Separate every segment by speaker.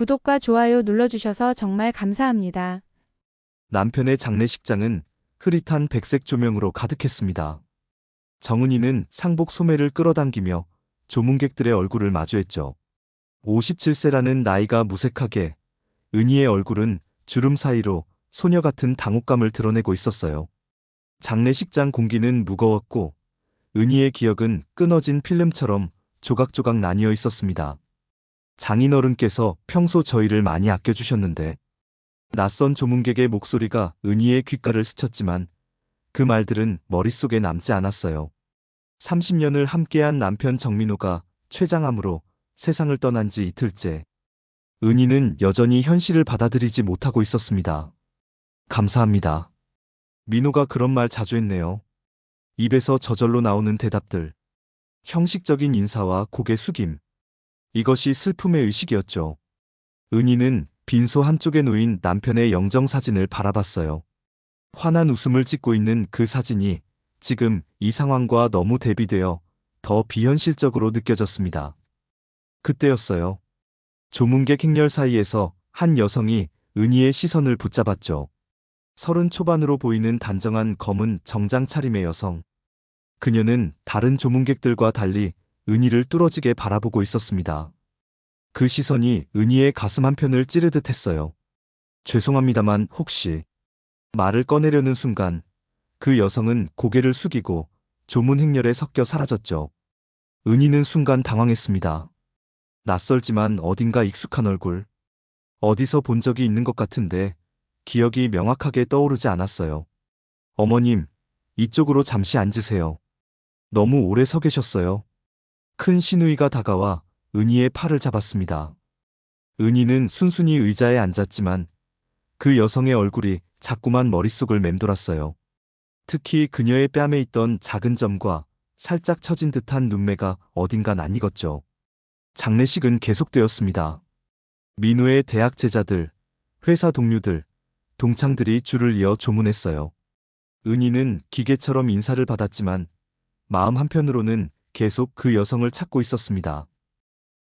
Speaker 1: 구독과 좋아요 눌러주셔서 정말 감사합니다.
Speaker 2: 남편의 장례식장은 흐릿한 백색 조명으로 가득했습니다. 정은이는 상복 소매를 끌어당기며 조문객들의 얼굴을 마주했죠. 57세라는 나이가 무색하게, 은희의 얼굴은 주름 사이로 소녀 같은 당혹감을 드러내고 있었어요. 장례식장 공기는 무거웠고 은희의 기억은 끊어진 필름처럼 조각조각 나뉘어 있었습니다. 장인어른께서 평소 저희를 많이 아껴주셨는데, 낯선 조문객의 목소리가 은희의 귓가를 스쳤지만 그 말들은 머릿속에 남지 않았어요. 30년을 함께한 남편 정민호가 췌장암으로 세상을 떠난 지 이틀째, 은희는 여전히 현실을 받아들이지 못하고 있었습니다. 감사합니다. 민호가 그런 말 자주 했네요. 입에서 저절로 나오는 대답들, 형식적인 인사와 고개 숙임, 이것이 슬픔의 의식이었죠. 은희는 빈소 한쪽에 놓인 남편의 영정사진을 바라봤어요. 환한 웃음을 짓고 있는 그 사진이 지금 이 상황과 너무 대비되어 더 비현실적으로 느껴졌습니다. 그때였어요. 조문객 행렬 사이에서 한 여성이 은희의 시선을 붙잡았죠. 30 초반으로 보이는 단정한 검은 정장 차림의 여성. 그녀는 다른 조문객들과 달리 은희를 뚫어지게 바라보고 있었습니다. 그 시선이 은희의 가슴 한편을 찌르듯 했어요. 죄송합니다만 혹시... 말을 꺼내려는 순간 그 여성은 고개를 숙이고 조문 행렬에 섞여 사라졌죠. 은희는 순간 당황했습니다. 낯설지만 어딘가 익숙한 얼굴. 어디서 본 적이 있는 것 같은데 기억이 명확하게 떠오르지 않았어요. 어머님, 이쪽으로 잠시 앉으세요. 너무 오래 서 계셨어요. 큰 시누이가 다가와 은희의 팔을 잡았습니다. 은희는 순순히 의자에 앉았지만 그 여성의 얼굴이 자꾸만 머릿속을 맴돌았어요. 특히 그녀의 뺨에 있던 작은 점과 살짝 처진 듯한 눈매가 어딘가 낯익었죠. 장례식은 계속되었습니다. 민호의 대학 제자들, 회사 동료들, 동창들이 줄을 이어 조문했어요. 은희는 기계처럼 인사를 받았지만 마음 한편으로는 계속 그 여성을 찾고 있었습니다.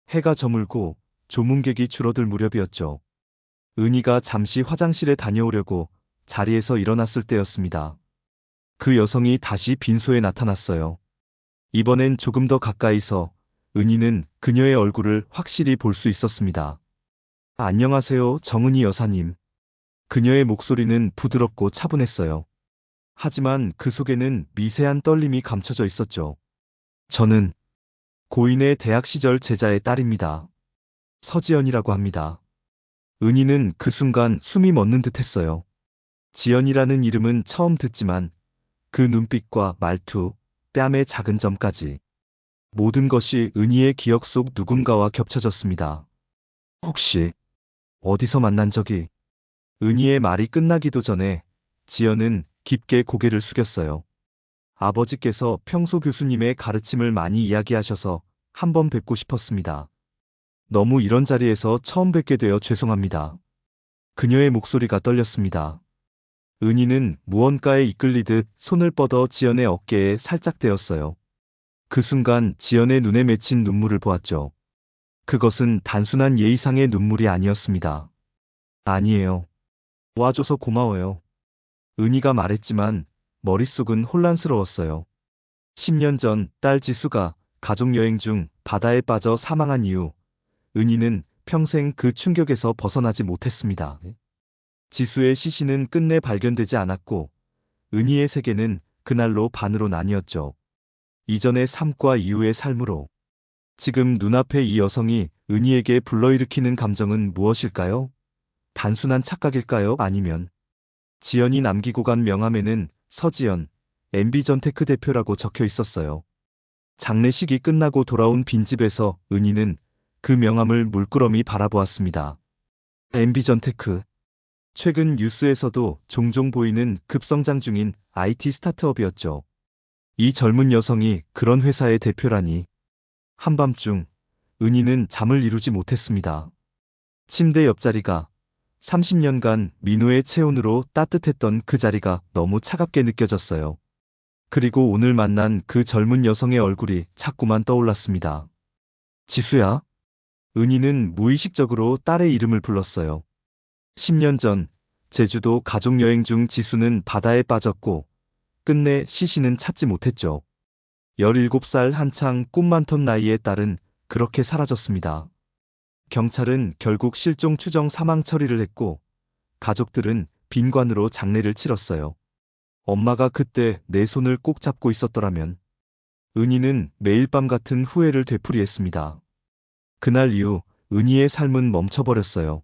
Speaker 2: 해가 저물고 조문객이 줄어들 무렵이었죠. 은희가 잠시 화장실에 다녀오려고 자리에서 일어났을 때였습니다. 그 여성이 다시 빈소에 나타났어요. 이번엔 조금 더 가까이서 은희는 그녀의 얼굴을 확실히 볼 수 있었습니다. 안녕하세요, 정은희 여사님. 그녀의 목소리는 부드럽고 차분했어요. 하지만 그 속에는 미세한 떨림이 감춰져 있었죠. 저는 고인의 대학 시절 제자의 딸입니다. 서지연이라고 합니다. 은희는 그 순간 숨이 멎는 듯 했어요. 지연이라는 이름은 처음 듣지만 그 눈빛과 말투, 뺨의 작은 점까지 모든 것이 은희의 기억 속 누군가와 겹쳐졌습니다. 혹시 어디서 만난 적이... 은희의 말이 끝나기도 전에 지연은 깊게 고개를 숙였어요. 아버지께서 평소 교수님의 가르침을 많이 이야기하셔서 한번 뵙고 싶었습니다. 너무 이런 자리에서 처음 뵙게 되어 죄송합니다. 그녀의 목소리가 떨렸습니다. 은희는 무언가에 이끌리듯 손을 뻗어 지연의 어깨에 살짝 대었어요. 그 순간 지연의 눈에 맺힌 눈물을 보았죠. 그것은 단순한 예의상의 눈물이 아니었습니다. 아니에요. 와줘서 고마워요. 은희가 말했지만 머릿속은 혼란스러웠어요. 10년 전 딸 지수가 가족여행 중 바다에 빠져 사망한 이후 은희는 평생 그 충격에서 벗어나지 못했습니다. 지수의 시신은 끝내 발견되지 않았고 은희의 세계는 그날로 반으로 나뉘었죠. 이전의 삶과 이후의 삶으로. 지금 눈앞에 이 여성이 은희에게 불러일으키는 감정은 무엇일까요? 단순한 착각일까요? 아니면... 지연이 남기고 간 명함에는 서지연, MB전테크 대표라고 적혀 있었어요. 장례식이 끝나고 돌아온 빈집에서 은희는 그 명함을 물끄러미 바라보았습니다. MB전테크. 최근 뉴스에서도 종종 보이는 급성장 중인 IT 스타트업이었죠. 이 젊은 여성이 그런 회사의 대표라니. 한밤중 은희는 잠을 이루지 못했습니다. 침대 옆자리가 30년간 민호의 체온으로 따뜻했던 그 자리가 너무 차갑게 느껴졌어요. 그리고 오늘 만난 그 젊은 여성의 얼굴이 자꾸만 떠올랐습니다. 지수야? 은희는 무의식적으로 딸의 이름을 불렀어요. 10년 전 제주도 가족여행 중 지수는 바다에 빠졌고 끝내 시신은 찾지 못했죠. 17살 한창 꿈 많던 나이의 딸은 그렇게 사라졌습니다. 경찰은 결국 실종 추정 사망 처리를 했고 가족들은 빈관으로 장례를 치렀어요. 엄마가 그때 내 손을 꼭 잡고 있었더라면. 은희는 매일 밤 같은 후회를 되풀이했습니다. 그날 이후 은희의 삶은 멈춰버렸어요.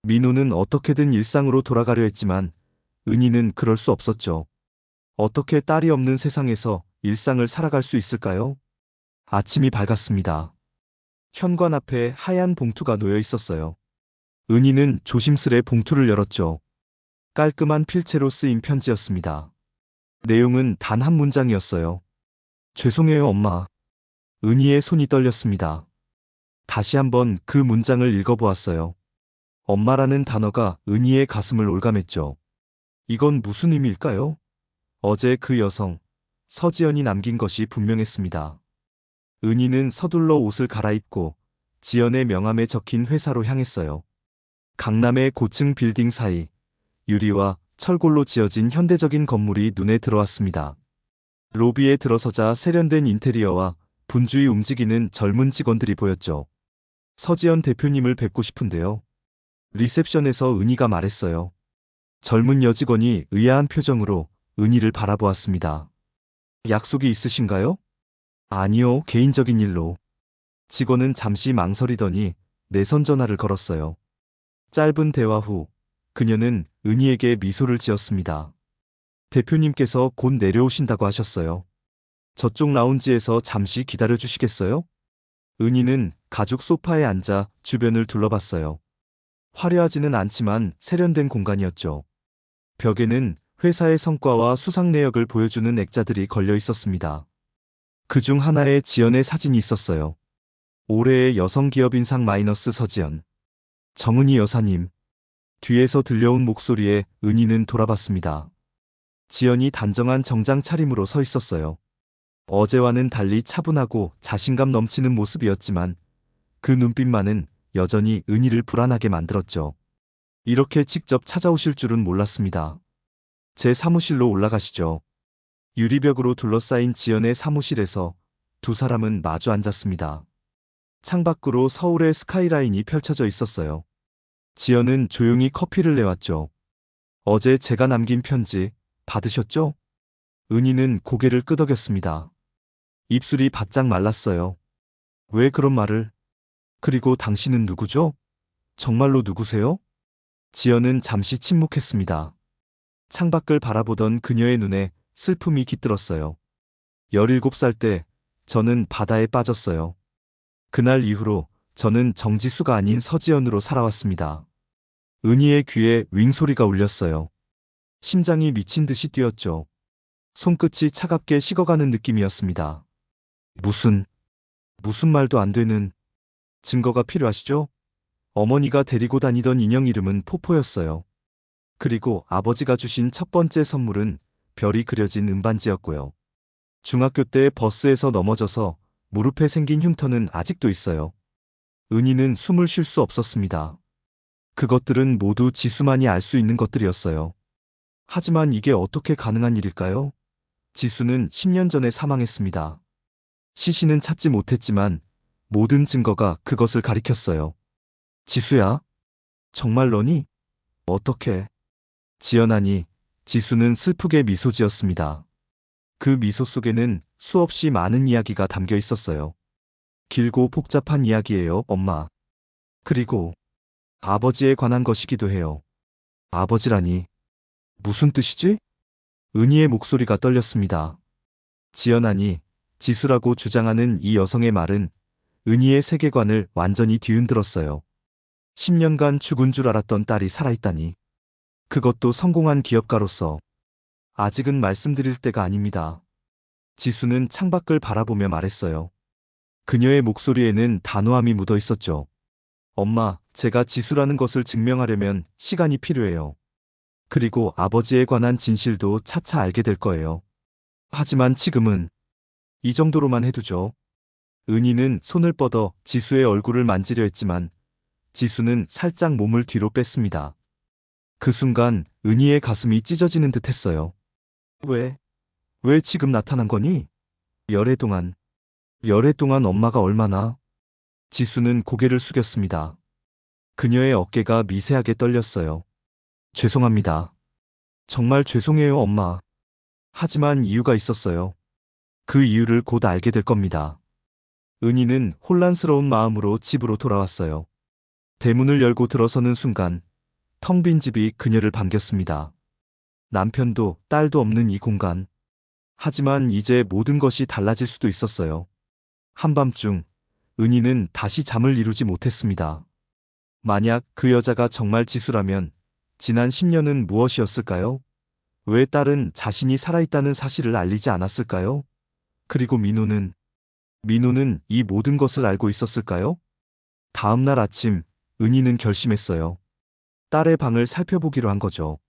Speaker 2: 민호는 어떻게든 일상으로 돌아가려 했지만 은희는 그럴 수 없었죠. 어떻게 딸이 없는 세상에서 일상을 살아갈 수 있을까요? 아침이 밝았습니다. 현관 앞에 하얀 봉투가 놓여 있었어요. 은희는 조심스레 봉투를 열었죠. 깔끔한 필체로 쓰인 편지였습니다. 내용은 단 한 문장이었어요. 죄송해요, 엄마. 은희의 손이 떨렸습니다. 다시 한번 그 문장을 읽어보았어요. 엄마라는 단어가 은희의 가슴을 올감했죠. 이건 무슨 의미일까요? 어제 그 여성, 서지연이 남긴 것이 분명했습니다. 은희는 서둘러 옷을 갈아입고 지연의 명함에 적힌 회사로 향했어요. 강남의 고층 빌딩 사이, 유리와 철골로 지어진 현대적인 건물이 눈에 들어왔습니다. 로비에 들어서자 세련된 인테리어와 분주히 움직이는 젊은 직원들이 보였죠. 서지연 대표님을 뵙고 싶은데요. 리셉션에서 은희가 말했어요. 젊은 여직원이 의아한 표정으로 은희를 바라보았습니다. 약속이 있으신가요? 아니요, 개인적인 일로. 직원은 잠시 망설이더니 내선 전화를 걸었어요. 짧은 대화 후 그녀는 은희에게 미소를 지었습니다. 대표님께서 곧 내려오신다고 하셨어요. 저쪽 라운지에서 잠시 기다려 주시겠어요? 은희는 가죽 소파에 앉아 주변을 둘러봤어요. 화려하지는 않지만 세련된 공간이었죠. 벽에는 회사의 성과와 수상 내역을 보여주는 액자들이 걸려 있었습니다. 그중 하나에 지연의 사진이 있었어요. 올해의 여성기업인상 마이너스 서지연. 정은희 여사님. 뒤에서 들려온 목소리에 은희는 돌아봤습니다. 지연이 단정한 정장 차림으로 서 있었어요. 어제와는 달리 차분하고 자신감 넘치는 모습이었지만 그 눈빛만은 여전히 은희를 불안하게 만들었죠. 이렇게 직접 찾아오실 줄은 몰랐습니다. 제 사무실로 올라가시죠. 유리벽으로 둘러싸인 지연의 사무실에서 두 사람은 마주 앉았습니다. 창밖으로 서울의 스카이라인이 펼쳐져 있었어요. 지연은 조용히 커피를 내왔죠. 어제 제가 남긴 편지 받으셨죠? 은희는 고개를 끄덕였습니다. 입술이 바짝 말랐어요. 왜 그런 말을? 그리고 당신은 누구죠? 정말로 누구세요? 지연은 잠시 침묵했습니다. 창밖을 바라보던 그녀의 눈에 슬픔이 깃들었어요. 17살 때 저는 바다에 빠졌어요. 그날 이후로 저는 정지수가 아닌 서지연으로 살아왔습니다. 은희의 귀에 윙소리가 울렸어요. 심장이 미친 듯이 뛰었죠. 손끝이 차갑게 식어가는 느낌이었습니다. 무슨 말도 안 되는 증거가 필요하시죠? 어머니가 데리고 다니던 인형 이름은 포포였어요. 그리고 아버지가 주신 첫 번째 선물은 별이 그려진 은반지였고요. 중학교 때 버스에서 넘어져서 무릎에 생긴 흉터는 아직도 있어요. 은희는 숨을 쉴 수 없었습니다. 그것들은 모두 지수만이 알 수 있는 것들이었어요. 하지만 이게 어떻게 가능한 일일까요? 지수는 10년 전에 사망했습니다. 시신은 찾지 못했지만 모든 증거가 그것을 가리켰어요. 지수야? 정말 너니? 어떻게? 지연하니 지수는 슬프게 미소 지었습니다. 그 미소 속에는 수없이 많은 이야기가 담겨 있었어요. 길고 복잡한 이야기예요, 엄마. 그리고 아버지에 관한 것이기도 해요. 아버지라니. 무슨 뜻이지? 은희의 목소리가 떨렸습니다. 지연하니 지수라고 주장하는 이 여성의 말은 은희의 세계관을 완전히 뒤흔들었어요. 10년간 죽은 줄 알았던 딸이 살아있다니. 그것도 성공한 기업가로서. 아직은 말씀드릴 때가 아닙니다. 지수는 창밖을 바라보며 말했어요. 그녀의 목소리에는 단호함이 묻어 있었죠. 엄마, 제가 지수라는 것을 증명하려면 시간이 필요해요. 그리고 아버지에 관한 진실도 차차 알게 될 거예요. 하지만 지금은 이 정도로만 해두죠. 은희는 손을 뻗어 지수의 얼굴을 만지려 했지만 지수는 살짝 몸을 뒤로 뺐습니다. 그 순간 은희의 가슴이 찢어지는 듯 했어요. 왜 지금 나타난 거니? 열애 동안 엄마가 얼마나? 지수는 고개를 숙였습니다. 그녀의 어깨가 미세하게 떨렸어요. 죄송합니다. 정말 죄송해요, 엄마. 하지만 이유가 있었어요. 그 이유를 곧 알게 될 겁니다. 은희는 혼란스러운 마음으로 집으로 돌아왔어요. 대문을 열고 들어서는 순간 텅 빈 집이 그녀를 반겼습니다. 남편도 딸도 없는 이 공간. 하지만 이제 모든 것이 달라질 수도 있었어요. 한밤중 은희는 다시 잠을 이루지 못했습니다. 만약 그 여자가 정말 지수라면 지난 10년은 무엇이었을까요? 왜 딸은 자신이 살아있다는 사실을 알리지 않았을까요? 그리고 민호는 이 모든 것을 알고 있었을까요? 다음 날 아침 은희는 결심했어요. 딸의 방을 살펴보기로 한 거죠.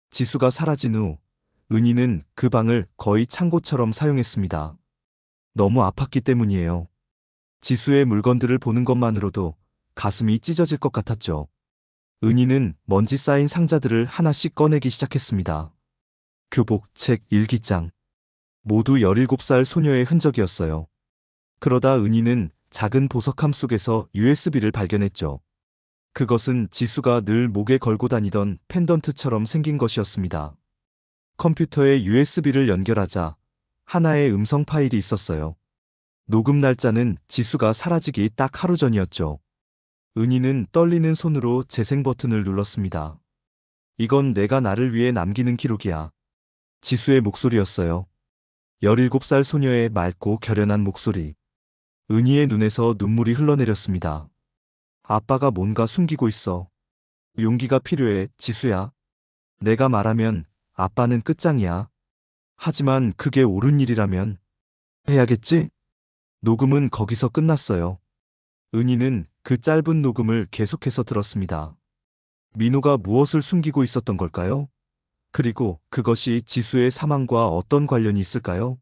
Speaker 2: 지수가 사라진 후 은희는 그 방을 거의 창고처럼 사용했습니다. 너무 아팠기 때문이에요. 지수의 물건들을 보는 것만으로도 가슴이 찢어질 것 같았죠. 은희는 먼지 쌓인 상자들을 하나씩 꺼내기 시작했습니다. 교복, 책, 일기장. 모두 17살 소녀의 흔적이었어요. 그러다 은희는 작은 보석함 속에서 USB를 발견했죠. 그것은 지수가 늘 목에 걸고 다니던 펜던트처럼 생긴 것이었습니다. 컴퓨터에 USB를 연결하자 하나의 음성 파일이 있었어요. 녹음 날짜는 지수가 사라지기 딱 하루 전이었죠. 은희는 떨리는 손으로 재생 버튼을 눌렀습니다. 이건 내가 나를 위해 남기는 기록이야. 지수의 목소리였어요. 17살 소녀의 맑고 결연한 목소리. 은희의 눈에서 눈물이 흘러내렸습니다. 아빠가 뭔가 숨기고 있어. 용기가 필요해, 지수야. 내가 말하면 아빠는 끝장이야. 하지만 그게 옳은 일이라면 해야겠지? 녹음은 거기서 끝났어요. 은희는 그 짧은 녹음을 계속해서 들었습니다. 민호가 무엇을 숨기고 있었던 걸까요? 그리고 그것이 지수의 사망과 어떤 관련이 있을까요?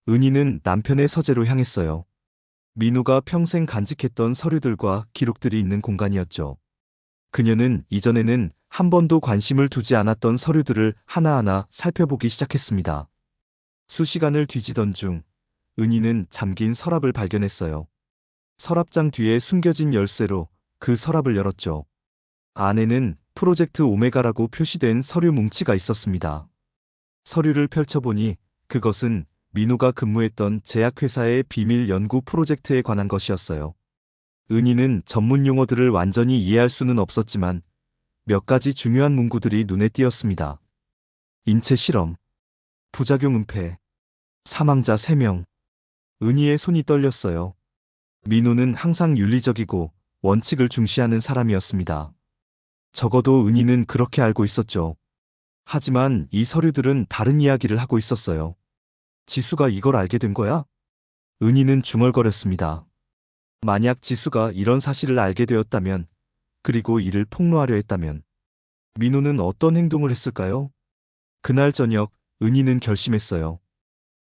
Speaker 2: 은희는 남편의 서재로 향했어요. 민호가 평생 간직했던 서류들과 기록들이 있는 공간이었죠. 그녀는 이전에는 한 번도 관심을 두지 않았던 서류들을 하나하나 살펴보기 시작했습니다. 수시간을 뒤지던 중 은희는 잠긴 서랍을 발견했어요. 서랍장 뒤에 숨겨진 열쇠로 그 서랍을 열었죠. 안에는 프로젝트 오메가라고 표시된 서류 뭉치가 있었습니다. 서류를 펼쳐보니 그것은 민호가 근무했던 제약회사의 비밀 연구 프로젝트에 관한 것이었어요. 은희는 전문 용어들을 완전히 이해할 수는 없었지만 몇 가지 중요한 문구들이 눈에 띄었습니다. 인체 실험, 부작용 은폐, 사망자 3명. 은희의 손이 떨렸어요. 민호는 항상 윤리적이고 원칙을 중시하는 사람이었습니다. 적어도 은희는 그렇게 알고 있었죠. 하지만 이 서류들은 다른 이야기를 하고 있었어요. 지수가 이걸 알게 된 거야? 은희는 중얼거렸습니다. 만약 지수가 이런 사실을 알게 되었다면, 그리고 이를 폭로하려 했다면, 민호는 어떤 행동을 했을까요? 그날 저녁, 은희는 결심했어요.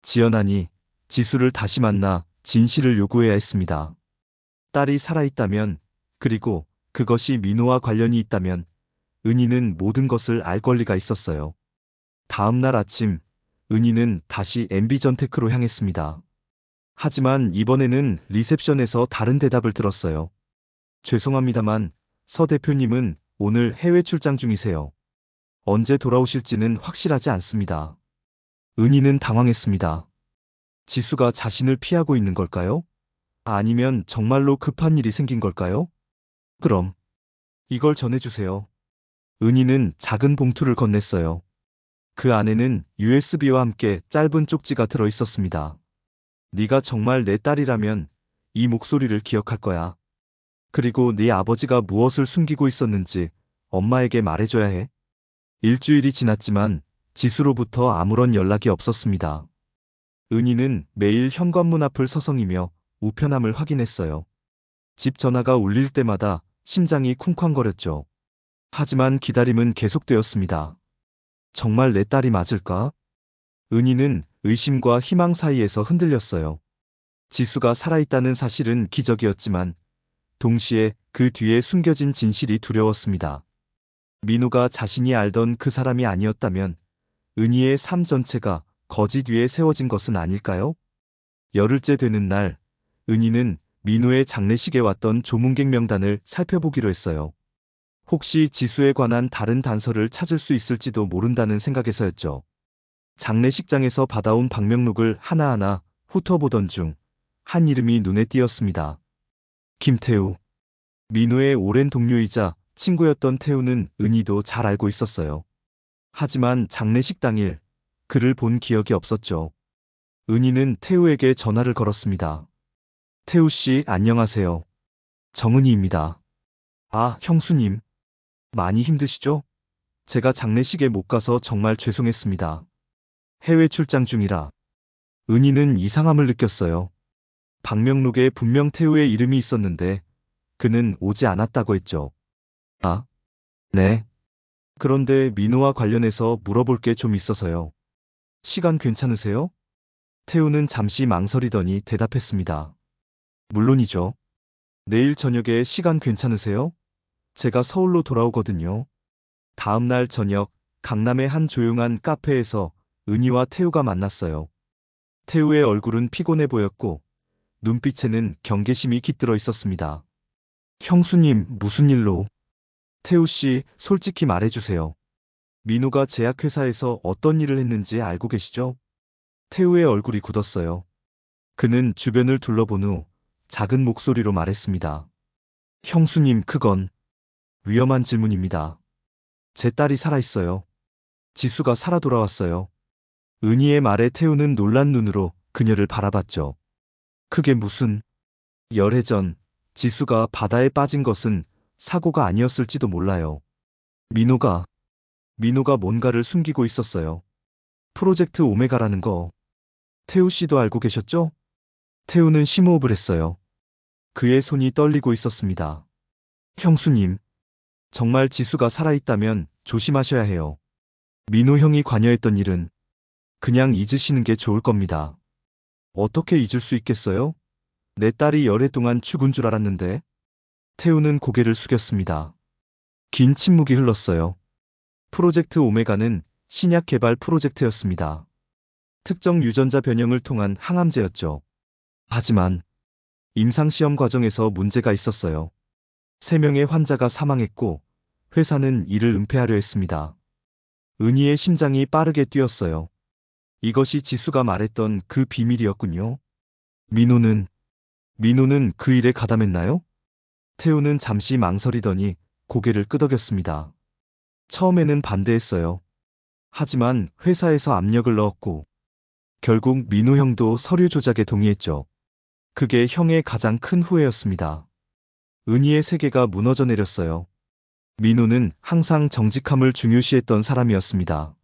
Speaker 2: 지연하니 지수를 다시 만나 진실을 요구해야 했습니다. 딸이 살아있다면, 그리고 그것이 민호와 관련이 있다면, 은희는 모든 것을 알 권리가 있었어요. 다음 날 아침, 은희는 다시 MB전테크로 향했습니다. 하지만 이번에는 리셉션에서 다른 대답을 들었어요. 죄송합니다만 서 대표님은 오늘 해외 출장 중이세요. 언제 돌아오실지는 확실하지 않습니다. 은희는 당황했습니다. 지수가 자신을 피하고 있는 걸까요? 아니면 정말로 급한 일이 생긴 걸까요? 그럼 이걸 전해주세요. 은희는 작은 봉투를 건넸어요. 그 안에는 USB와 함께 짧은 쪽지가 들어 있었습니다. 네가 정말 내 딸이라면 이 목소리를 기억할 거야. 그리고 네 아버지가 무엇을 숨기고 있었는지 엄마에게 말해줘야 해. 일주일이 지났지만 지수로부터 아무런 연락이 없었습니다. 은희는 매일 현관문 앞을 서성이며 우편함을 확인했어요. 집 전화가 울릴 때마다 심장이 쿵쾅거렸죠. 하지만 기다림은 계속되었습니다. 정말 내 딸이 맞을까? 은희는 의심과 희망 사이에서 흔들렸어요. 지수가 살아있다는 사실은 기적이었지만 동시에 그 뒤에 숨겨진 진실이 두려웠습니다. 민호가 자신이 알던 그 사람이 아니었다면 은희의 삶 전체가 거짓 위에 세워진 것은 아닐까요? 열흘째 되는 날, 은희는 민호의 장례식에 왔던 조문객 명단을 살펴보기로 했어요. 혹시 지수에 관한 다른 단서를 찾을 수 있을지도 모른다는 생각에서였죠. 장례식장에서 받아온 방명록을 하나하나 훑어보던 중 한 이름이 눈에 띄었습니다. 김태우. 민호의 오랜 동료이자 친구였던 태우는 은희도 잘 알고 있었어요. 하지만 장례식 당일 그를 본 기억이 없었죠. 은희는 태우에게 전화를 걸었습니다. 태우 씨, 안녕하세요. 정은희입니다. 아, 형수님. 많이 힘드시죠? 제가 장례식에 못 가서 정말 죄송했습니다. 해외 출장 중이라. 은희는 이상함을 느꼈어요. 방명록에 분명 태우의 이름이 있었는데 그는 오지 않았다고 했죠. 아, 네. 그런데 민호와 관련해서 물어볼 게 좀 있어서요. 시간 괜찮으세요? 태우는 잠시 망설이더니 대답했습니다. 물론이죠. 내일 저녁에 시간 괜찮으세요? 제가 서울로 돌아오거든요. 다음 날 저녁, 강남의 한 조용한 카페에서 은희와 태우가 만났어요. 태우의 얼굴은 피곤해 보였고 눈빛에는 경계심이 깃들어 있었습니다. 형수님, 무슨 일로? 태우 씨, 솔직히 말해주세요. 민호가 제약회사에서 어떤 일을 했는지 알고 계시죠? 태우의 얼굴이 굳었어요. 그는 주변을 둘러본 후 작은 목소리로 말했습니다. 형수님, 그건 위험한 질문입니다. 제 딸이 살아있어요. 지수가 살아 돌아왔어요. 은희의 말에 태우는 놀란 눈으로 그녀를 바라봤죠. 그게 무슨... 열해 전 지수가 바다에 빠진 것은 사고가 아니었을지도 몰라요. 민호가 뭔가를 숨기고 있었어요. 프로젝트 오메가라는 거. 태우 씨도 알고 계셨죠? 태우는 심호흡을 했어요. 그의 손이 떨리고 있었습니다. 형수님, 정말 지수가 살아있다면 조심하셔야 해요. 민호 형이 관여했던 일은 그냥 잊으시는 게 좋을 겁니다. 어떻게 잊을 수 있겠어요? 내 딸이 열해 동안 죽은 줄 알았는데. 태우는 고개를 숙였습니다. 긴 침묵이 흘렀어요. 프로젝트 오메가는 신약 개발 프로젝트였습니다. 특정 유전자 변형을 통한 항암제였죠. 하지만 임상시험 과정에서 문제가 있었어요. 3명의 환자가 사망했고 회사는 이를 은폐하려 했습니다. 은희의 심장이 빠르게 뛰었어요. 이것이 지수가 말했던 그 비밀이었군요. 민호는 그 일에 가담했나요? 태우는 잠시 망설이더니 고개를 끄덕였습니다. 처음에는 반대했어요. 하지만 회사에서 압력을 넣었고 결국 민호 형도 서류 조작에 동의했죠. 그게 형의 가장 큰 후회였습니다. 은희의 세계가 무너져 내렸어요. 민호는 항상 정직함을 중요시했던 사람이었습니다.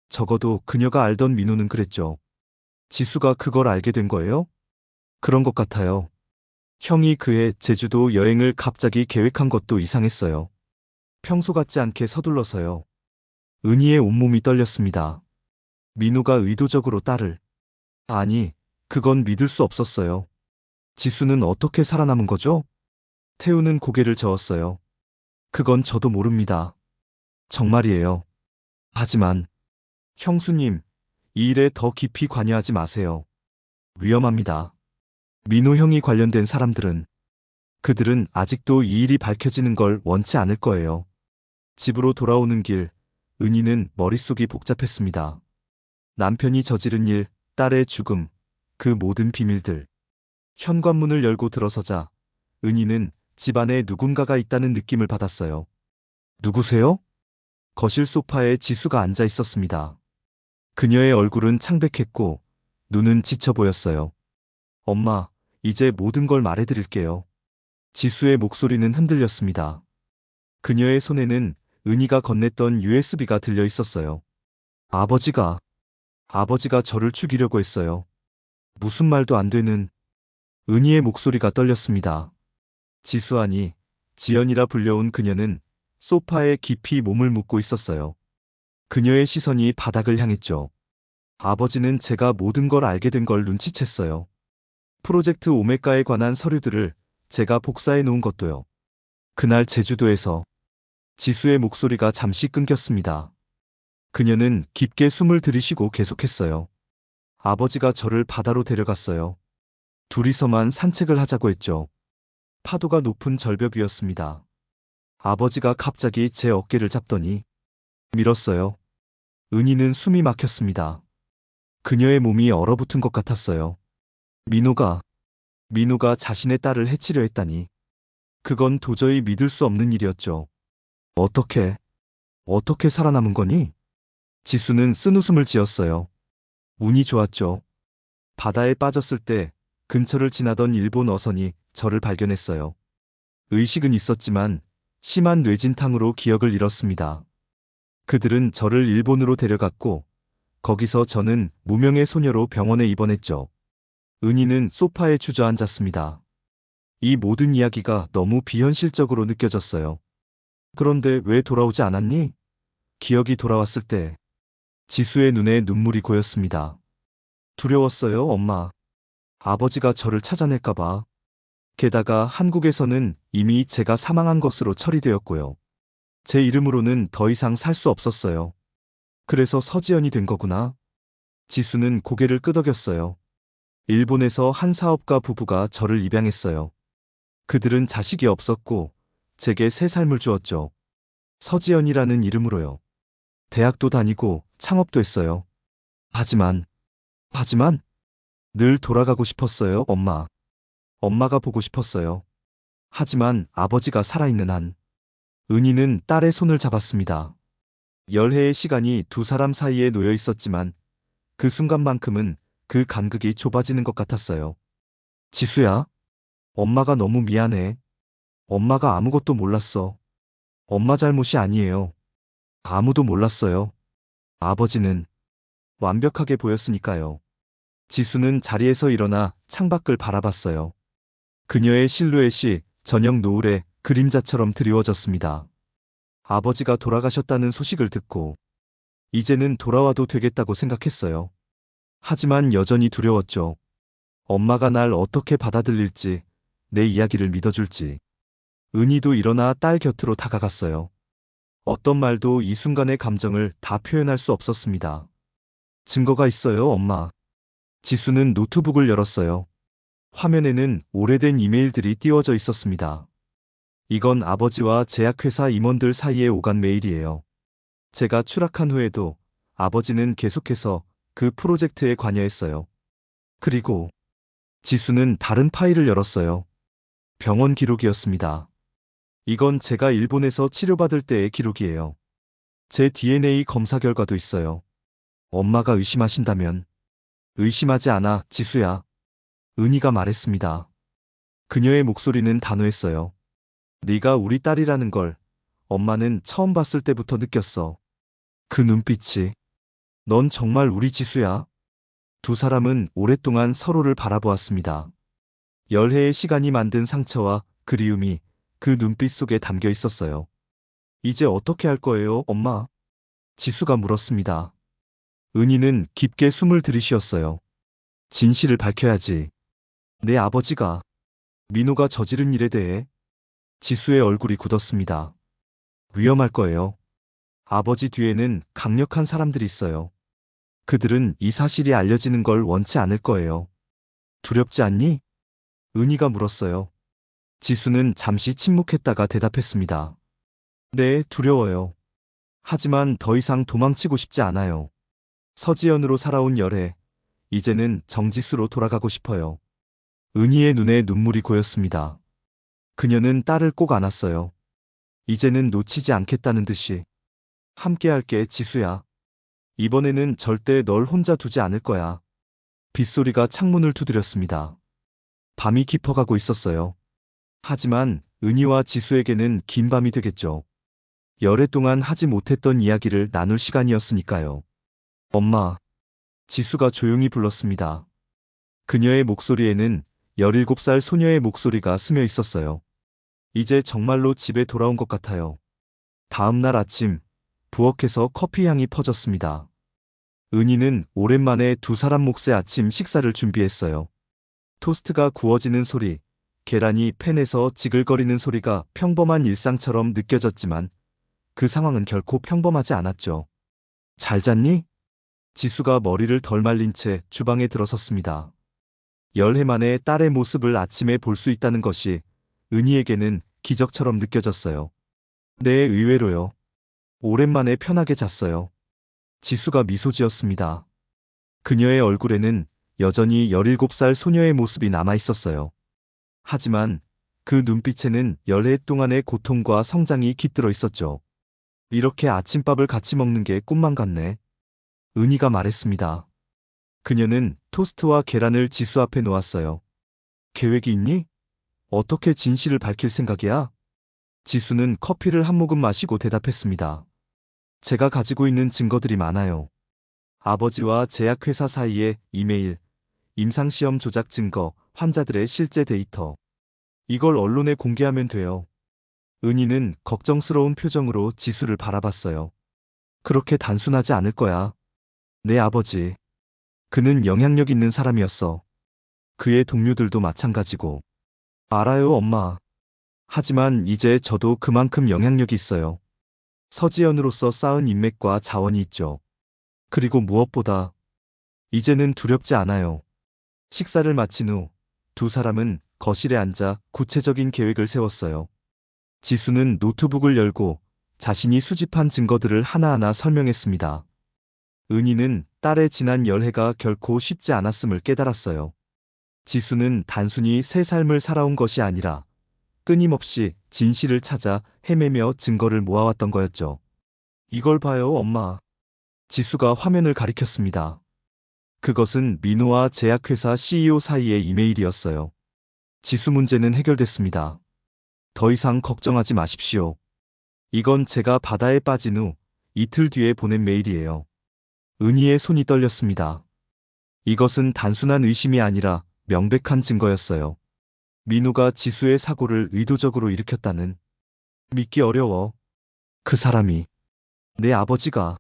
Speaker 2: 적어도 그녀가 알던 민호는 그랬죠. 지수가 그걸 알게 된 거예요? 그런 것 같아요. 형이 그해 제주도 여행을 갑자기 계획한 것도 이상했어요. 평소 같지 않게 서둘러서요. 은희의 온몸이 떨렸습니다. 민호가 의도적으로 딸을... 아니, 그건 믿을 수 없었어요. 지수는 어떻게 살아남은 거죠? 태우는 고개를 저었어요. 그건 저도 모릅니다. 정말이에요. 하지만 형수님, 이 일에 더 깊이 관여하지 마세요. 위험합니다. 민호 형이 관련된 사람들은 그들은 아직도 이 일이 밝혀지는 걸 원치 않을 거예요. 집으로 돌아오는 길, 은희는 머릿속이 복잡했습니다. 남편이 저지른 일, 딸의 죽음, 그 모든 비밀들. 현관문을 열고 들어서자 은희는 집안에 누군가가 있다는 느낌을 받았어요. 누구세요? 거실 소파에 지수가 앉아 있었습니다. 그녀의 얼굴은 창백했고 눈은 지쳐 보였어요. 엄마, 이제 모든 걸 말해드릴게요. 지수의 목소리는 흔들렸습니다. 그녀의 손에는 은희가 건넸던 USB가 들려 있었어요. 아버지가 저를 죽이려고 했어요. 무슨 말도 안 되는... 은희의 목소리가 떨렸습니다. 지수아니, 지연이라 불려온 그녀는 소파에 깊이 몸을 묻고 있었어요. 그녀의 시선이 바닥을 향했죠. 아버지는 제가 모든 걸 알게 된 걸 눈치챘어요. 프로젝트 오메가에 관한 서류들을 제가 복사해 놓은 것도요. 그날 제주도에서 지수의 목소리가 잠시 끊겼습니다. 그녀는 깊게 숨을 들이쉬고 계속했어요. 아버지가 저를 바다로 데려갔어요. 둘이서만 산책을 하자고 했죠. 파도가 높은 절벽 위였습니다. 아버지가 갑자기 제 어깨를 잡더니 밀었어요. 은희는 숨이 막혔습니다. 그녀의 몸이 얼어붙은 것 같았어요. 민호가 자신의 딸을 해치려 했다니. 그건 도저히 믿을 수 없는 일이었죠. 어떻게 살아남은 거니? 지수는 쓴웃음을 지었어요. 운이 좋았죠. 바다에 빠졌을 때 근처를 지나던 일본 어선이 저를 발견했어요. 의식은 있었지만 심한 뇌진탕으로 기억을 잃었습니다. 그들은 저를 일본으로 데려갔고 거기서 저는 무명의 소녀로 병원에 입원했죠. 은희는 소파에 주저앉았습니다. 이 모든 이야기가 너무 비현실적으로 느껴졌어요. 그런데 왜 돌아오지 않았니? 기억이 돌아왔을 때 지수의 눈에 눈물이 고였습니다. 두려웠어요, 엄마. 아버지가 저를 찾아낼까봐. 게다가 한국에서는 이미 제가 사망한 것으로 처리되었고요. 제 이름으로는 더 이상 살 수 없었어요. 그래서 서지연이 된 거구나. 지수는 고개를 끄덕였어요. 일본에서 한 사업가 부부가 저를 입양했어요. 그들은 자식이 없었고 제게 새 삶을 주었죠. 서지연이라는 이름으로요. 대학도 다니고 창업도 했어요. 하지만 늘 돌아가고 싶었어요, 엄마. 엄마가 보고 싶었어요. 하지만 아버지가 살아있는 한. 은희는 딸의 손을 잡았습니다. 열해의 시간이 두 사람 사이에 놓여 있었지만 그 순간만큼은 그 간극이 좁아지는 것 같았어요. 지수야, 엄마가 너무 미안해. 엄마가 아무것도 몰랐어. 엄마 잘못이 아니에요. 아무도 몰랐어요. 아버지는 완벽하게 보였으니까요. 지수는 자리에서 일어나 창밖을 바라봤어요. 그녀의 실루엣이 저녁 노을의 그림자처럼 드리워졌습니다. 아버지가 돌아가셨다는 소식을 듣고 이제는 돌아와도 되겠다고 생각했어요. 하지만 여전히 두려웠죠. 엄마가 날 어떻게 받아들일지, 내 이야기를 믿어줄지. 은희도 일어나 딸 곁으로 다가갔어요. 어떤 말도 이 순간의 감정을 다 표현할 수 없었습니다. 증거가 있어요, 엄마. 지수는 노트북을 열었어요. 화면에는 오래된 이메일들이 띄워져 있었습니다. 이건 아버지와 제약회사 임원들 사이에 오간 메일이에요. 제가 추락한 후에도 아버지는 계속해서 그 프로젝트에 관여했어요. 그리고 지수는 다른 파일을 열었어요. 병원 기록이었습니다. 이건 제가 일본에서 치료받을 때의 기록이에요. 제 DNA 검사 결과도 있어요. 엄마가 의심하신다면. 의심하지 않아, 지수야. 은희가 말했습니다. 그녀의 목소리는 단호했어요. 네가 우리 딸이라는 걸 엄마는 처음 봤을 때부터 느꼈어. 그 눈빛이. 넌 정말 우리 지수야. 두 사람은 오랫동안 서로를 바라보았습니다. 열해의 시간이 만든 상처와 그리움이 그 눈빛 속에 담겨 있었어요. 이제 어떻게 할 거예요, 엄마? 지수가 물었습니다. 은희는 깊게 숨을 들이쉬었어요. 진실을 밝혀야지. 내 아버지가 민호가 저지른 일에 대해. 지수의 얼굴이 굳었습니다. 위험할 거예요. 아버지 뒤에는 강력한 사람들이 있어요. 그들은 이 사실이 알려지는 걸 원치 않을 거예요. 두렵지 않니? 은희가 물었어요. 지수는 잠시 침묵했다가 대답했습니다. 네, 두려워요. 하지만 더 이상 도망치고 싶지 않아요. 서지연으로 살아온 열애, 이제는 정지수로 돌아가고 싶어요. 은희의 눈에 눈물이 고였습니다. 그녀는 딸을 꼭 안았어요. 이제는 놓치지 않겠다는 듯이. 함께할게, 지수야. 이번에는 절대 널 혼자 두지 않을 거야. 빗소리가 창문을 두드렸습니다. 밤이 깊어가고 있었어요. 하지만 은희와 지수에게는 긴 밤이 되겠죠. 열애 동안 하지 못했던 이야기를 나눌 시간이었으니까요. 엄마. 지수가 조용히 불렀습니다. 그녀의 목소리에는 17살 소녀의 목소리가 스며 있었어요. 이제 정말로 집에 돌아온 것 같아요. 다음 날 아침, 부엌에서 커피 향이 퍼졌습니다. 은희는 오랜만에 두 사람 몫의 아침 식사를 준비했어요. 토스트가 구워지는 소리, 계란이 팬에서 지글거리는 소리가 평범한 일상처럼 느껴졌지만 그 상황은 결코 평범하지 않았죠. 잘 잤니? 지수가 머리를 덜 말린 채 주방에 들어섰습니다. 열해 만에 딸의 모습을 아침에 볼 수 있다는 것이 은희에게는 기적처럼 느껴졌어요. 네, 의외로요. 오랜만에 편하게 잤어요. 지수가 미소 지었습니다. 그녀의 얼굴에는 여전히 17살 소녀의 모습이 남아 있었어요. 하지만 그 눈빛에는 열해 동안의 고통과 성장이 깃들어 있었죠. 이렇게 아침밥을 같이 먹는 게 꿈만 같네. 은희가 말했습니다. 그녀는 토스트와 계란을 지수 앞에 놓았어요. 계획이 있니? 어떻게 진실을 밝힐 생각이야? 지수는 커피를 한 모금 마시고 대답했습니다. 제가 가지고 있는 증거들이 많아요. 아버지와 제약회사 사이의 이메일, 임상시험 조작 증거, 환자들의 실제 데이터. 이걸 언론에 공개하면 돼요. 은희는 걱정스러운 표정으로 지수를 바라봤어요. 그렇게 단순하지 않을 거야. 내 아버지. 그는 영향력 있는 사람이었어. 그의 동료들도 마찬가지고. 알아요, 엄마. 하지만 이제 저도 그만큼 영향력이 있어요. 서지연으로서 쌓은 인맥과 자원이 있죠. 그리고 무엇보다 이제는 두렵지 않아요. 식사를 마친 후 두 사람은 거실에 앉아 구체적인 계획을 세웠어요. 지수는 노트북을 열고 자신이 수집한 증거들을 하나하나 설명했습니다. 은희는 딸의 지난 열해가 결코 쉽지 않았음을 깨달았어요. 지수는 단순히 새 삶을 살아온 것이 아니라 끊임없이 진실을 찾아 헤매며 증거를 모아왔던 거였죠. 이걸 봐요, 엄마. 지수가 화면을 가리켰습니다. 그것은 민호와 제약회사 CEO 사이의 이메일이었어요. 지수 문제는 해결됐습니다. 더 이상 걱정하지 마십시오. 이건 제가 바다에 빠진 후 이틀 뒤에 보낸 메일이에요. 은희의 손이 떨렸습니다. 이것은 단순한 의심이 아니라 명백한 증거였어요. 민호가 지수의 사고를 의도적으로 일으켰다는. 믿기 어려워. 그 사람이 내 아버지가.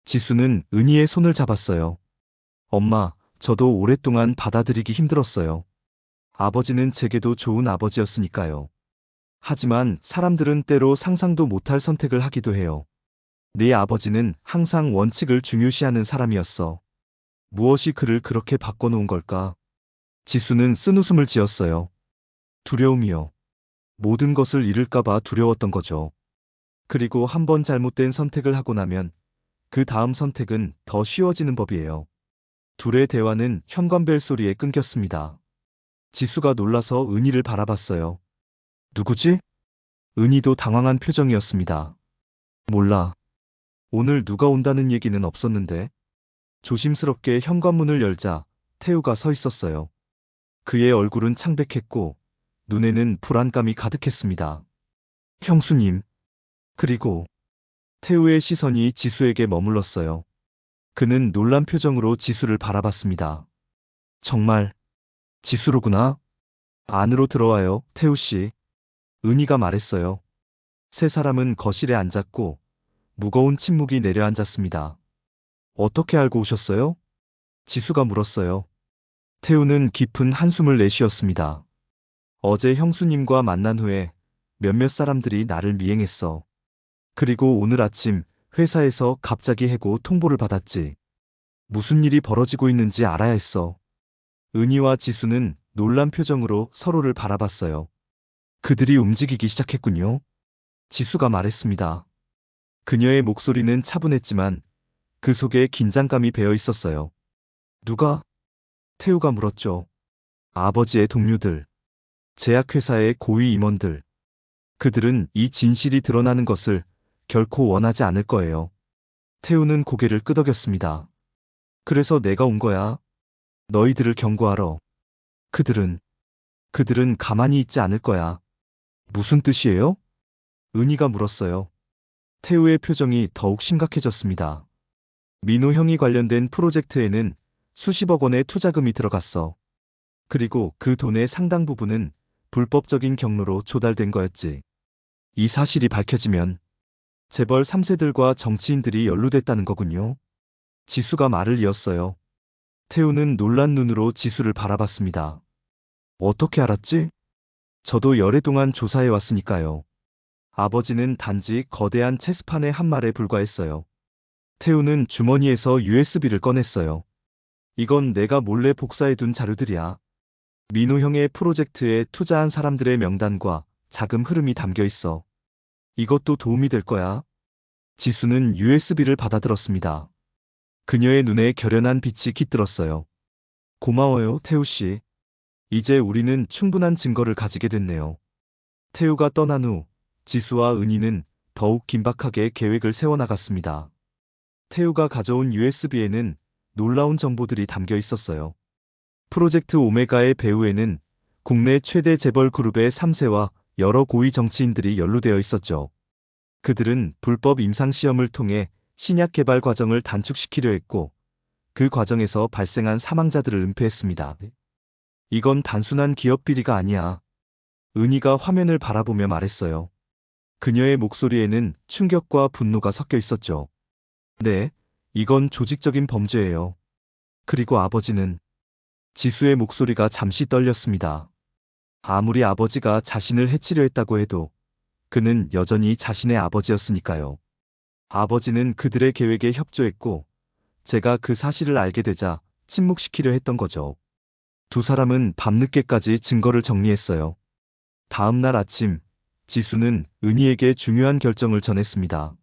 Speaker 2: 지수는 은희의 손을 잡았어요. 엄마, 저도 오랫동안 받아들이기 힘들었어요. 아버지는 제게도 좋은 아버지였으니까요. 하지만 사람들은 때로 상상도 못할 선택을 하기도 해요. 네 아버지는 항상 원칙을 중요시하는 사람이었어. 무엇이 그를 그렇게 바꿔놓은 걸까? 지수는 쓴웃음을 지었어요. 두려움이요. 모든 것을 잃을까봐 두려웠던 거죠. 그리고 한 번 잘못된 선택을 하고 나면 그 다음 선택은 더 쉬워지는 법이에요. 둘의 대화는 현관벨 소리에 끊겼습니다. 지수가 놀라서 은희를 바라봤어요. 누구지? 은희도 당황한 표정이었습니다. 몰라. 오늘 누가 온다는 얘기는 없었는데. 조심스럽게 현관문을 열자 태우가 서 있었어요. 그의 얼굴은 창백했고 눈에는 불안감이 가득했습니다. 형수님. 그리고 태우의 시선이 지수에게 머물렀어요. 그는 놀란 표정으로 지수를 바라봤습니다. 정말 지수로구나. 안으로 들어와요, 태우 씨. 은희가 말했어요. 세 사람은 거실에 앉았고 무거운 침묵이 내려앉았습니다. 어떻게 알고 오셨어요? 지수가 물었어요. 태우는 깊은 한숨을 내쉬었습니다. 어제 형수님과 만난 후에 몇몇 사람들이 나를 미행했어. 그리고 오늘 아침 회사에서 갑자기 해고 통보를 받았지. 무슨 일이 벌어지고 있는지 알아야 했어. 은희와 지수는 놀란 표정으로 서로를 바라봤어요. 그들이 움직이기 시작했군요. 지수가 말했습니다. 그녀의 목소리는 차분했지만 그 속에 긴장감이 배어 있었어요. 누가? 태우가 물었죠. 아버지의 동료들, 제약회사의 고위 임원들. 그들은 이 진실이 드러나는 것을 결코 원하지 않을 거예요. 태우는 고개를 끄덕였습니다. 그래서 내가 온 거야. 너희들을 경고하러. 그들은 가만히 있지 않을 거야. 무슨 뜻이에요? 은희가 물었어요. 태우의 표정이 더욱 심각해졌습니다. 민호 형이 관련된 프로젝트에는 수십억 원의 투자금이 들어갔어. 그리고 그 돈의 상당 부분은 불법적인 경로로 조달된 거였지. 이 사실이 밝혀지면 재벌 3세들과 정치인들이 연루됐다는 거군요. 지수가 말을 이었어요. 태우는 놀란 눈으로 지수를 바라봤습니다. 어떻게 알았지? 저도 열애 동안 조사해 왔으니까요. 아버지는 단지 거대한 체스판의 한 말에 불과했어요. 태우는 주머니에서 USB를 꺼냈어요. 이건 내가 몰래 복사해둔 자료들이야. 민우 형의 프로젝트에 투자한 사람들의 명단과 자금 흐름이 담겨 있어. 이것도 도움이 될 거야. 지수는 USB를 받아들었습니다. 그녀의 눈에 결연한 빛이 깃들었어요. 고마워요, 태우 씨. 이제 우리는 충분한 증거를 가지게 됐네요. 태우가 떠난 후 지수와 은희는 더욱 긴박하게 계획을 세워나갔습니다. 태우가 가져온 USB에는 놀라운 정보들이 담겨 있었어요. 프로젝트 오메가의 배후에는 국내 최대 재벌 그룹의 3세와 여러 고위 정치인들이 연루되어 있었죠. 그들은 불법 임상시험을 통해 신약 개발 과정을 단축시키려 했고, 그 과정에서 발생한 사망자들을 은폐했습니다. 이건 단순한 기업 비리가 아니야. 은희가 화면을 바라보며 말했어요. 그녀의 목소리에는 충격과 분노가 섞여 있었죠. 네, 이건 조직적인 범죄예요. 그리고 아버지는 지수의 목소리가 잠시 떨렸습니다. 아무리 아버지가 자신을 해치려 했다고 해도 그는 여전히 자신의 아버지였으니까요. 아버지는 그들의 계획에 협조했고 제가 그 사실을 알게 되자 침묵시키려 했던 거죠. 두 사람은 밤늦게까지 증거를 정리했어요. 다음 날 아침, 지수는 은희에게 중요한 결정을 전했습니다.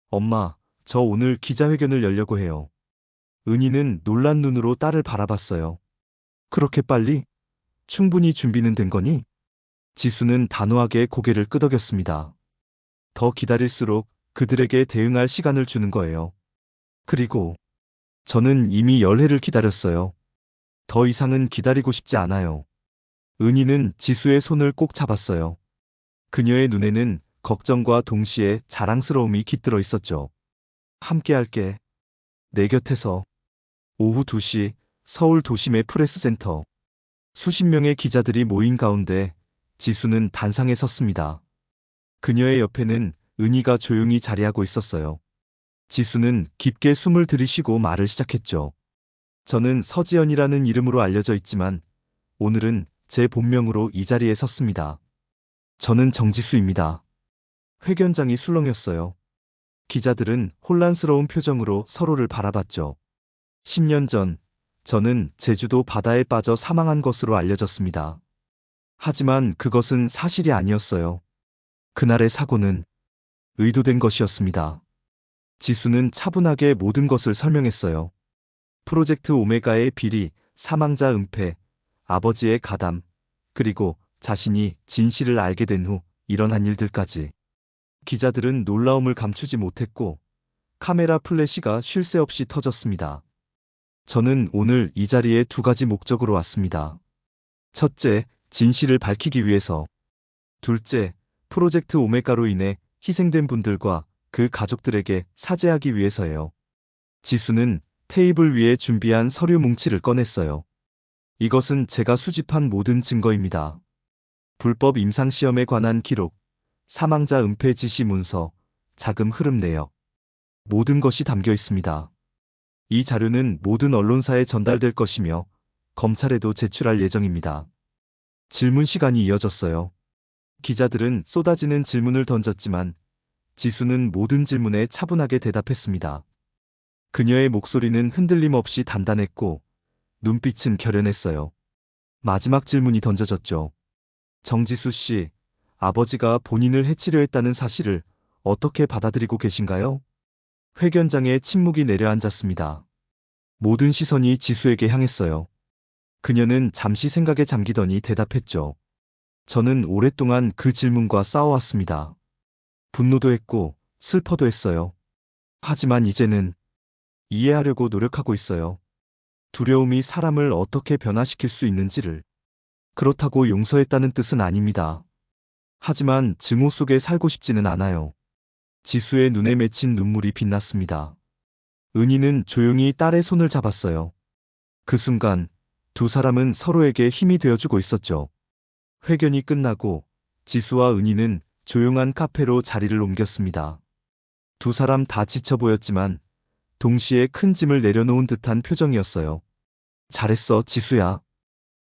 Speaker 2: 엄마, 저 오늘 기자회견을 열려고 해요. 은희는 놀란 눈으로 딸을 바라봤어요. 그렇게 빨리? 충분히 준비는 된 거니? 지수는 단호하게 고개를 끄덕였습니다. 더 기다릴수록 그들에게 대응할 시간을 주는 거예요. 그리고 저는 이미 열회를 기다렸어요. 더 이상은 기다리고 싶지 않아요. 은희는 지수의 손을 꼭 잡았어요. 그녀의 눈에는 걱정과 동시에 자랑스러움이 깃들어 있었죠. 함께 할게. 내 곁에서. 오후 2시 서울 도심의 프레스센터. 수십 명의 기자들이 모인 가운데 지수는 단상에 섰습니다. 그녀의 옆에는 은희가 조용히 자리하고 있었어요. 지수는 깊게 숨을 들이쉬고 말을 시작했죠. 저는 서지연이라는 이름으로 알려져 있지만 오늘은 제 본명으로 이 자리에 섰습니다. 저는 정지수입니다. 회견장이 술렁였어요. 기자들은 혼란스러운 표정으로 서로를 바라봤죠. 10년 전 저는 제주도 바다에 빠져 사망한 것으로 알려졌습니다. 하지만 그것은 사실이 아니었어요. 그날의 사고는 의도된 것이었습니다. 지수는 차분하게 모든 것을 설명했어요. 프로젝트 오메가의 비리, 사망자 은폐, 아버지의 가담, 그리고 자신이 진실을 알게 된 후 일어난 일들까지. 기자들은 놀라움을 감추지 못했고 카메라 플래시가 쉴 새 없이 터졌습니다. 저는 오늘 이 자리에 두 가지 목적으로 왔습니다. 첫째, 진실을 밝히기 위해서. 둘째, 프로젝트 오메가로 인해 희생된 분들과 그 가족들에게 사죄하기 위해서예요. 지수는 테이블 위에 준비한 서류 뭉치를 꺼냈어요. 이것은 제가 수집한 모든 증거입니다. 불법 임상시험에 관한 기록, 사망자 은폐 지시 문서, 자금 흐름 내역. 모든 것이 담겨 있습니다. 이 자료는 모든 언론사에 전달될 것이며 검찰에도 제출할 예정입니다. 질문 시간이 이어졌어요. 기자들은 쏟아지는 질문을 던졌지만 지수는 모든 질문에 차분하게 대답했습니다. 그녀의 목소리는 흔들림 없이 단단했고 눈빛은 결연했어요. 마지막 질문이 던져졌죠. 정지수 씨, 아버지가 본인을 해치려 했다는 사실을 어떻게 받아들이고 계신가요? 회견장에 침묵이 내려앉았습니다. 모든 시선이 지수에게 향했어요. 그녀는 잠시 생각에 잠기더니 대답했죠. 저는 오랫동안 그 질문과 싸워왔습니다. 분노도 했고 슬퍼도 했어요. 하지만 이제는 이해하려고 노력하고 있어요. 두려움이 사람을 어떻게 변화시킬 수 있는지를. 그렇다고 용서했다는 뜻은 아닙니다. 하지만 증오 속에 살고 싶지는 않아요. 지수의 눈에 맺힌 눈물이 빛났습니다. 은희는 조용히 딸의 손을 잡았어요. 그 순간 두 사람은 서로에게 힘이 되어주고 있었죠. 회견이 끝나고 지수와 은희는 조용한 카페로 자리를 옮겼습니다. 두 사람 다 지쳐 보였지만 동시에 큰 짐을 내려놓은 듯한 표정이었어요. 잘했어, 지수야.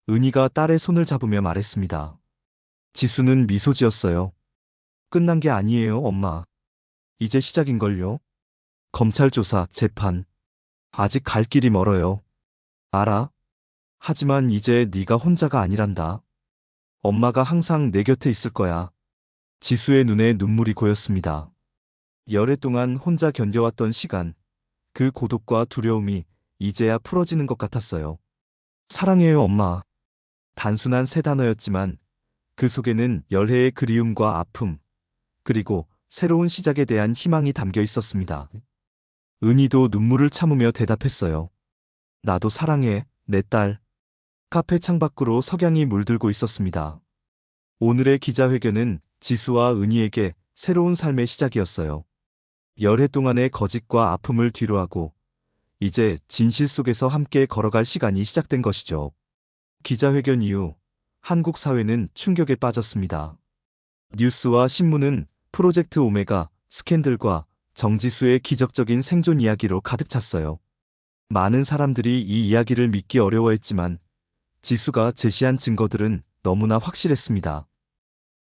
Speaker 2: 은희가 딸의 손을 잡으며 말했습니다. 지수는 미소 지었어요. 끝난 게 아니에요, 엄마. 이제 시작인걸요. 검찰 조사, 재판. 아직 갈 길이 멀어요. 알아? 하지만 이제 네가 혼자가 아니란다. 엄마가 항상 내 곁에 있을 거야. 지수의 눈에 눈물이 고였습니다. 열애 동안 혼자 견뎌왔던 시간, 그 고독과 두려움이 이제야 풀어지는 것 같았어요. 사랑해요, 엄마. 단순한 세 단어였지만 그 속에는 열애의 그리움과 아픔, 그리고 새로운 시작에 대한 희망이 담겨 있었습니다. 은희도 눈물을 참으며 대답했어요. 나도 사랑해, 내 딸. 카페 창밖으로 석양이 물들고 있었습니다. 오늘의 기자회견은 지수와 은희에게 새로운 삶의 시작이었어요. 열해 동안의 거짓과 아픔을 뒤로하고 이제 진실 속에서 함께 걸어갈 시간이 시작된 것이죠. 기자회견 이후 한국 사회는 충격에 빠졌습니다. 뉴스와 신문은 프로젝트 오메가, 스캔들과 정지수의 기적적인 생존 이야기로 가득 찼어요. 많은 사람들이 이 이야기를 믿기 어려워했지만 지수가 제시한 증거들은 너무나 확실했습니다.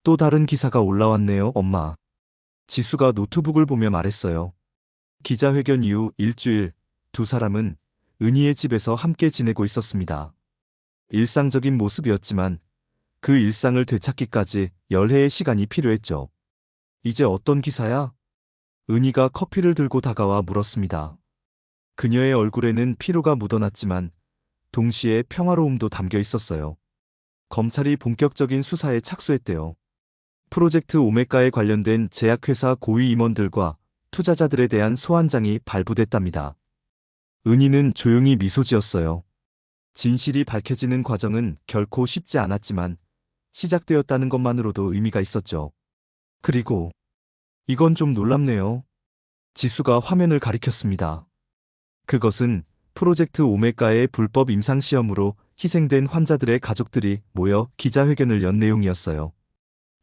Speaker 2: 또 다른 기사가 올라왔네요, 엄마. 지수가 노트북을 보며 말했어요. 기자회견 이후 일주일, 두 사람은 은희의 집에서 함께 지내고 있었습니다. 일상적인 모습이었지만 그 일상을 되찾기까지 열해의 시간이 필요했죠. 이제 어떤 기사야? 은희가 커피를 들고 다가와 물었습니다. 그녀의 얼굴에는 피로가 묻어났지만 동시에 평화로움도 담겨 있었어요. 검찰이 본격적인 수사에 착수했대요. 프로젝트 오메가에 관련된 제약회사 고위 임원들과 투자자들에 대한 소환장이 발부됐답니다. 은희는 조용히 미소 지었어요. 진실이 밝혀지는 과정은 결코 쉽지 않았지만 시작되었다는 것만으로도 의미가 있었죠. 그리고 이건 좀 놀랍네요. 지수가 화면을 가리켰습니다. 그것은 프로젝트 오메가의 불법 임상시험으로 희생된 환자들의 가족들이 모여 기자회견을 연 내용이었어요.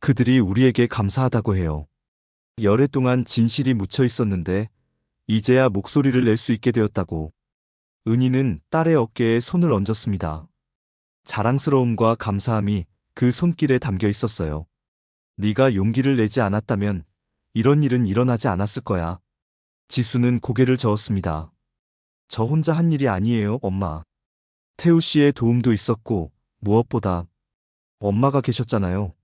Speaker 2: 그들이 우리에게 감사하다고 해요. 열해 동안 진실이 묻혀 있었는데 이제야 목소리를 낼 수 있게 되었다고. 은희는 딸의 어깨에 손을 얹었습니다. 자랑스러움과 감사함이 그 손길에 담겨 있었어요. 네가 용기를 내지 않았다면 이런 일은 일어나지 않았을 거야. 지수는 고개를 저었습니다. 저 혼자 한 일이 아니에요, 엄마. 태우 씨의 도움도 있었고 무엇보다 엄마가 계셨잖아요.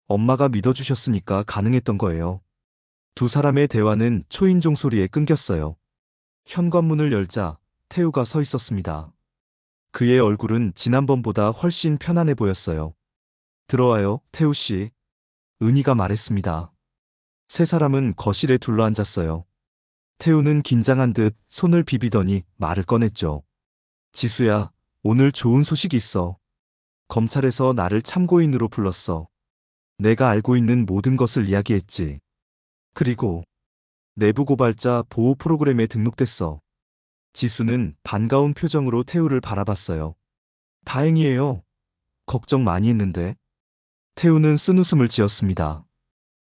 Speaker 2: 엄마가 믿어주셨으니까 가능했던 거예요. 두 사람의 대화는 초인종 소리에 끊겼어요. 현관문을 열자 태우가 서 있었습니다. 그의 얼굴은 지난번보다 훨씬 편안해 보였어요. 들어와요, 태우 씨. 은희가 말했습니다. 세 사람은 거실에 둘러앉았어요. 태우는 긴장한 듯 손을 비비더니 말을 꺼냈죠. 지수야, 오늘 좋은 소식이 있어. 검찰에서 나를 참고인으로 불렀어. 내가 알고 있는 모든 것을 이야기했지. 그리고 내부 고발자 보호 프로그램에 등록됐어. 지수는 반가운 표정으로 태우를 바라봤어요. 다행이에요. 걱정 많이 했는데. 태우는 쓴웃음을 지었습니다.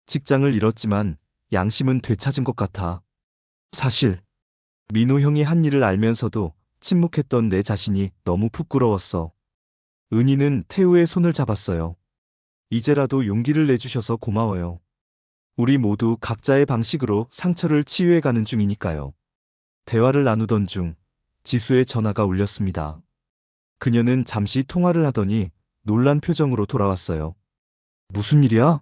Speaker 2: 직장을 잃었지만 양심은 되찾은 것 같아. 사실 민호 형이 한 일을 알면서도 침묵했던 내 자신이 너무 부끄러웠어. 은희는 태우의 손을 잡았어요. 이제라도 용기를 내주셔서 고마워요. 우리 모두 각자의 방식으로 상처를 치유해가는 중이니까요. 대화를 나누던 중 지수의 전화가 울렸습니다. 그녀는 잠시 통화를 하더니 놀란 표정으로 돌아왔어요. 무슨 일이야?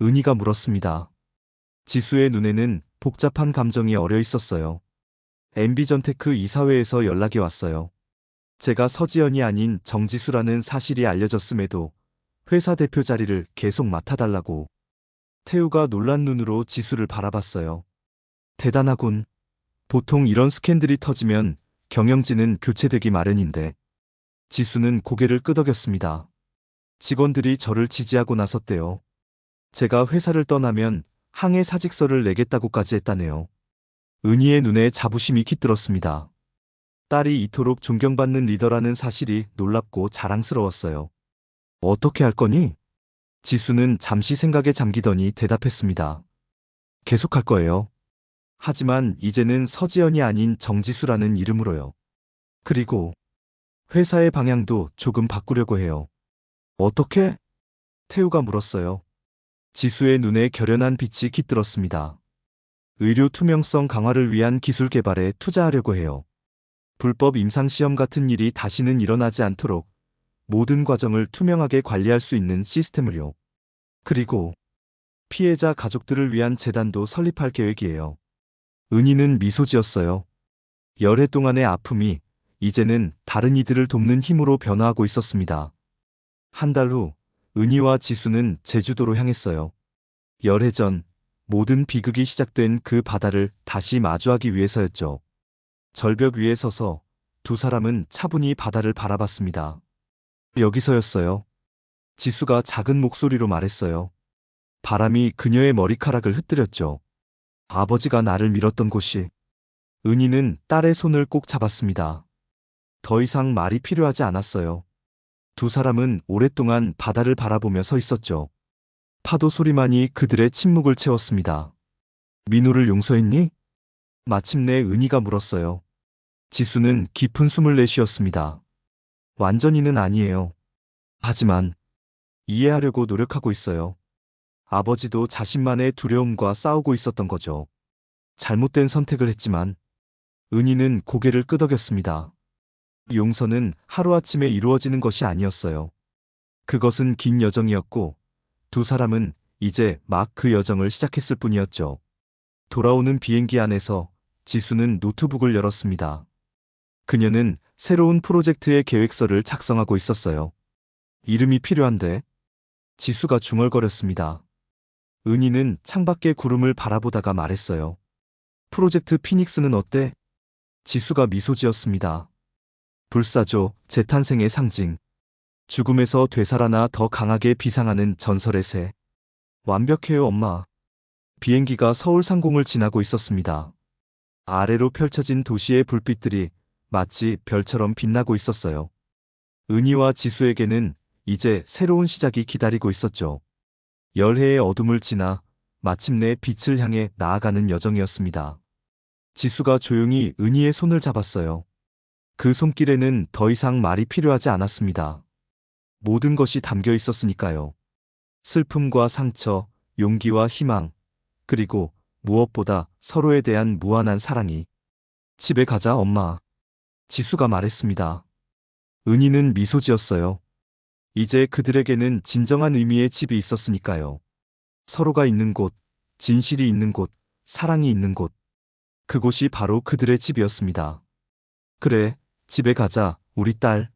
Speaker 2: 은희가 물었습니다. 지수의 눈에는 복잡한 감정이 어려 있었어요. MB전테크 이사회에서 연락이 왔어요. 제가 서지연이 아닌 정지수라는 사실이 알려졌음에도 회사 대표 자리를 계속 맡아달라고. 태우가 놀란 눈으로 지수를 바라봤어요. 대단하군. 보통 이런 스캔들이 터지면 경영진은 교체되기 마련인데. 지수는 고개를 끄덕였습니다. 직원들이 저를 지지하고 나섰대요. 제가 회사를 떠나면 항해 사직서를 내겠다고까지 했다네요. 은희의 눈에 자부심이 깃들었습니다. 딸이 이토록 존경받는 리더라는 사실이 놀랍고 자랑스러웠어요. 어떻게 할 거니? 지수는 잠시 생각에 잠기더니 대답했습니다. 계속할 거예요. 하지만 이제는 서지연이 아닌 정지수라는 이름으로요. 그리고 회사의 방향도 조금 바꾸려고 해요. 어떻게? 태우가 물었어요. 지수의 눈에 결연한 빛이 깃들었습니다. 의료 투명성 강화를 위한 기술 개발에 투자하려고 해요. 불법 임상시험 같은 일이 다시는 일어나지 않도록 모든 과정을 투명하게 관리할 수 있는 시스템을요. 그리고 피해자 가족들을 위한 재단도 설립할 계획이에요. 은희는 미소 지었어요. 열해 동안의 아픔이 이제는 다른 이들을 돕는 힘으로 변화하고 있었습니다. 한 달 후, 은희와 지수는 제주도로 향했어요. 열해 전, 모든 비극이 시작된 그 바다를 다시 마주하기 위해서였죠. 절벽 위에 서서 두 사람은 차분히 바다를 바라봤습니다. 여기서였어요. 지수가 작은 목소리로 말했어요. 바람이 그녀의 머리카락을 흩뜨렸죠. 아버지가 나를 밀었던 곳이. 은희는 딸의 손을 꼭 잡았습니다. 더 이상 말이 필요하지 않았어요. 두 사람은 오랫동안 바다를 바라보며 서 있었죠. 파도 소리만이 그들의 침묵을 채웠습니다. 민호를 용서했니? 마침내 은희가 물었어요. 지수는 깊은 숨을 내쉬었습니다. 완전히는 아니에요. 하지만 이해하려고 노력하고 있어요. 아버지도 자신만의 두려움과 싸우고 있었던 거죠. 잘못된 선택을 했지만 은희는 고개를 끄덕였습니다. 용서는 하루아침에 이루어지는 것이 아니었어요. 그것은 긴 여정이었고 두 사람은 이제 막 그 여정을 시작했을 뿐이었죠. 돌아오는 비행기 안에서 지수는 노트북을 열었습니다. 그녀는 새로운 프로젝트의 계획서를 작성하고 있었어요. 이름이 필요한데. 지수가 중얼거렸습니다. 은희는 창밖의 구름을 바라보다가 말했어요. 프로젝트 피닉스는 어때? 지수가 미소 지었습니다. 불사조, 재탄생의 상징. 죽음에서 되살아나 더 강하게 비상하는 전설의 새. 완벽해요, 엄마. 비행기가 서울 상공을 지나고 있었습니다. 아래로 펼쳐진 도시의 불빛들이 마치 별처럼 빛나고 있었어요. 은희와 지수에게는 이제 새로운 시작이 기다리고 있었죠. 열해의 어둠을 지나 마침내 빛을 향해 나아가는 여정이었습니다. 지수가 조용히 은희의 손을 잡았어요. 그 손길에는 더 이상 말이 필요하지 않았습니다. 모든 것이 담겨 있었으니까요. 슬픔과 상처, 용기와 희망, 그리고 무엇보다 서로에 대한 무한한 사랑이. 집에 가자, 엄마. 지수가 말했습니다. 은희는 미소 지었어요. 이제 그들에게는 진정한 의미의 집이 있었으니까요. 서로가 있는 곳, 진실이 있는 곳, 사랑이 있는 곳. 그곳이 바로 그들의 집이었습니다. 그래, 집에 가자, 우리 딸.